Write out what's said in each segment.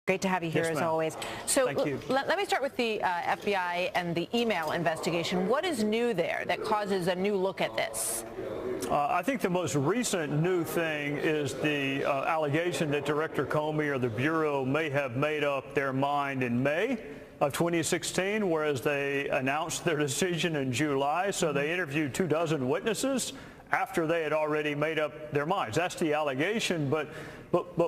Great to have you here as always. So Thank you. Let me start with the FBI and the email investigation. What is new there that causes a new look at this? I think the most recent new thing is the allegation that Director Comey or the Bureau may have made up their mind in May of 2016, whereas they announced their decision in July. So they interviewed 24 witnesses after they had already made up their minds. That's the allegation. But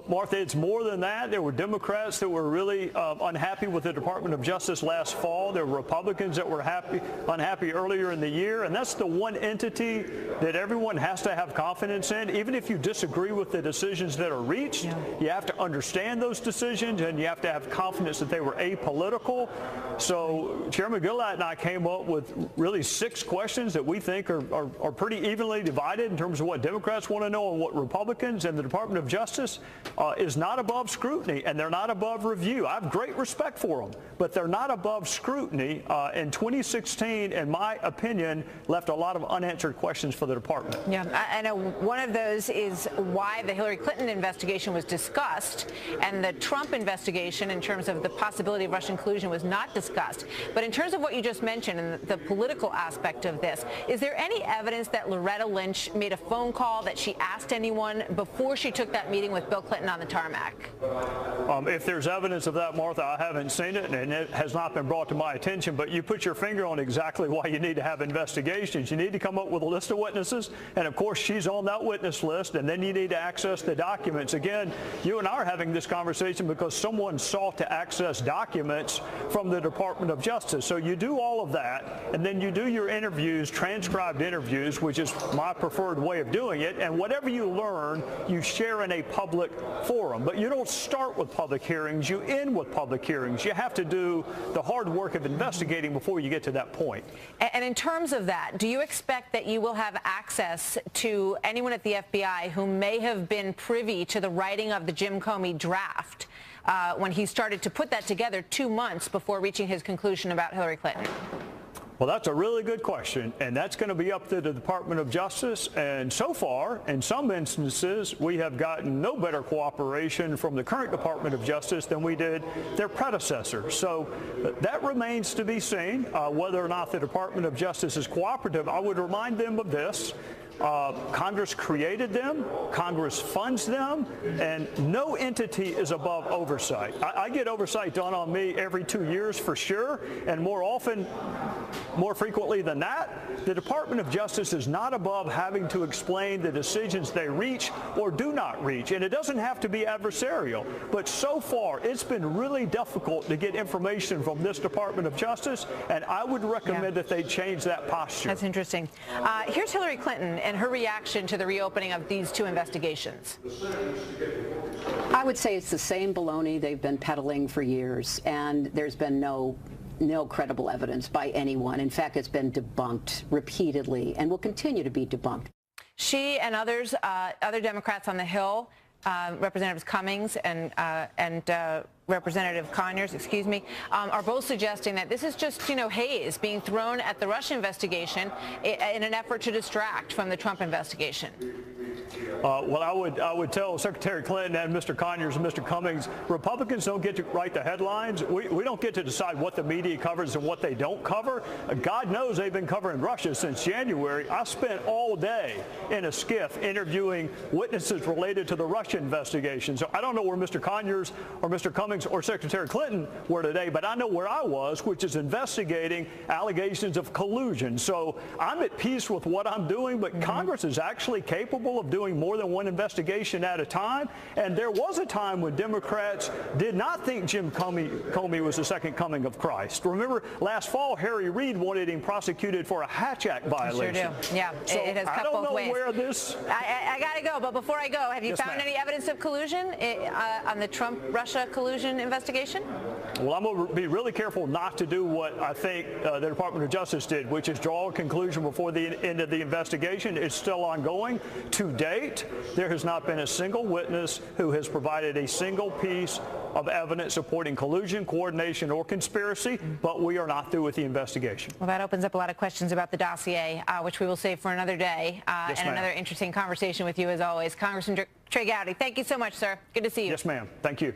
Martha, it's more than that. There were Democrats that were really unhappy with the Department of Justice last fall. There were Republicans that were unhappy earlier in the year. And that's the one entity that everyone has to have confidence in. Even if you disagree with the decisions that are reached, you have to understand those decisions and you have to have confidence that they were apolitical. So Chairman Gillette and I came up with really 6 questions that we think are pretty evenly divided in terms of what Democrats want to know and what Republicans and the Department of Justice is not above scrutiny, and they're not above review. I have great respect for them, but they're not above scrutiny. In 2016, in my opinion, left a lot of unanswered questions for the department. Yeah, I know one of those is why the Hillary Clinton investigation was discussed and the Trump investigation in terms of the possibility of Russian collusion was not discussed. But in terms of what you just mentioned and the political aspect of this, is there any evidence that Loretta Lynch made a phone call, that she asked anyone before she took that meeting with Bill Clinton on the tarmac? If there's evidence of that, Martha, I haven't seen it, and it has not been brought to my attention, but you put your finger on exactly why you need to have investigations. You need to come up with a list of witnesses, and of course she's on that witness list, and then you need to access the documents. Again, you and I are having this conversation because someone sought to access documents from the Department of Justice. So you do all of that, and then you do your interviews, transcribed interviews, which is my preferred way of doing it, and whatever you learn, you share in a public forum. But you don't start with public hearings, you end with public hearings. You have to do the hard work of investigating before you get to that point. And in terms of that, do you expect that you will have access to anyone at the FBI who may have been privy to the writing of the Jim Comey draft when he started to put that together 2 months before reaching his conclusion about Hillary Clinton? Well, that's a really good question, and that's going to be up to the Department of Justice. And so far, in some instances, we have gotten no better cooperation from the current Department of Justice than we did their predecessor. So that remains to be seen, whether or not the Department of Justice is cooperative. I would remind them of this. Congress created them, Congress funds them, and no entity is above oversight. I get oversight done on me every 2 years for sure, and more frequently than that, the Department of Justice is not above having to explain the decisions they reach or do not reach. And it doesn't have to be adversarial. But so far, it's been really difficult to get information from this Department of Justice, and I would recommend that they change that posture. That's interesting. Here's Hillary Clinton and her reaction to the reopening of these 2 investigations. I would say it's the same baloney they've been peddling for years, and there's been no credible evidence by anyone. In fact, it's been debunked repeatedly and will continue to be debunked. She and others, other Democrats on the Hill, Representatives Cummings and Representative Conyers, are both suggesting that this is just, haze being thrown at the Russia investigation in an effort to distract from the Trump investigation. Well, I would tell Secretary Clinton and Mr. Conyers and Mr. Cummings, Republicans don't get to write the headlines. We don't get to decide what the media covers and what they don't cover. God knows they've been covering Russia since January. I spent all day in a skiff interviewing witnesses related to the Russia investigation. So I don't know where Mr. Conyers or Mr. Cummings or Secretary Clinton were today, but I know where I was, which is investigating allegations of collusion. So I'm at peace with what I'm doing, but Congress is actually capable of doing more than one investigation at a time. And there was a time when Democrats did not think Jim Comey was the second coming of Christ. Remember, last fall, Harry Reid wanted him prosecuted for a Hatch Act violation. I sure do. Yeah, so it has cut both ways. I don't know where this... I got to go, but before I go, have you found any evidence of collusion on the Trump-Russia collusion investigation? Well, I'm going to be really careful not to do what I think the Department of Justice did, which is draw a conclusion before the end of the investigation. It's still ongoing. To date, there has not been a single witness who has provided a single piece of evidence supporting collusion, coordination, or conspiracy, but we are not through with the investigation. Well, that opens up a lot of questions about the dossier, which we will save for another day, Yes, and another interesting conversation with you as always. Congressman Trey Gowdy, thank you so much, sir. Good to see you. Yes, ma'am. Thank you.